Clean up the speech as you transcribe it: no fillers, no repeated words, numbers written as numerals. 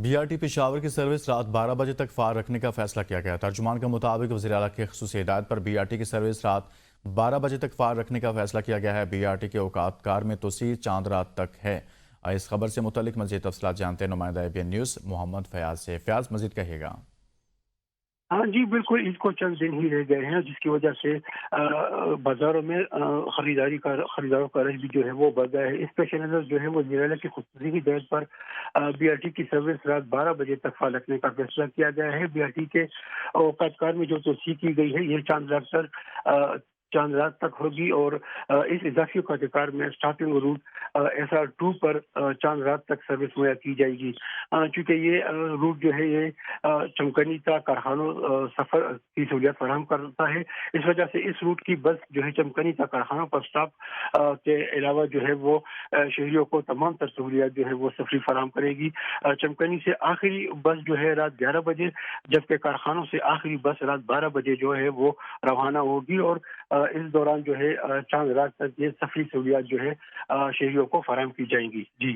Be are T Peshawar کی service رات 12 بجے تک فعال رکھنے کا فیصلہ کیا گیا۔ ترجمان کے مطابق وزیر اعلیٰ کی خصوصی ہدایت پر بی آر ٹی کی سروس رات 12 بجے تک فعال رکھنے کا فیصلہ کیا گیا ہے۔ بی آر ٹی کے اوقات کار میں توسیع چاند رات تک ہے۔ اس خبر سے متعلق مزید تفصیلات جانتے ہیں نمائندہ ABN نیوز محمد فیاض سے۔ فیاض، مزید کہیے گا۔ ہاں جی بالکل، اس کو چند دن ہی رہ گئے ہیں جس کی وجہ سے بازاروں میں خریداروں کا رش بھی جو ہے وہ بڑھ گیا ہے۔ اس پیش نظر جو ہے وہ وزیر اعلیٰ کی خصوصی ہدایت پر بی آر ٹی کی سروس رات 12 بجے تک فعال رکھنے کا فیصلہ کیا گیا ہے۔ بی آر ٹی کے اوقات کار میں جو توسیع کی گئی ہے یہ چاند رات تک ہوگی، اور اس اضافی اوقات کار میں اسٹارٹنگ روٹ SR2 پر چاند رات تک سروس مہیا کی جائے گی، چونکہ یہ روٹ جو ہے یہ چمکنی تا کارخانوں سفر کی سہولیات فراہم کرتا ہے۔ اس وجہ سے اس روٹ کی بس جو ہے چمکنی تا کارخانوں پر اسٹاپ کے علاوہ جو ہے وہ شہریوں کو تمام تر سہولیات جو ہے وہ سفری فراہم کرے گی۔ چمکنی سے آخری بس جو ہے رات 11 بجے، جبکہ کارخانوں سے آخری بس رات 12 بجے جو ہے وہ روانہ ہوگی، اور اس دوران جو ہے چاند رات تک یہ سفری سہولیات جو ہے شہریوں کو فراہم کی جائیں گی۔ جی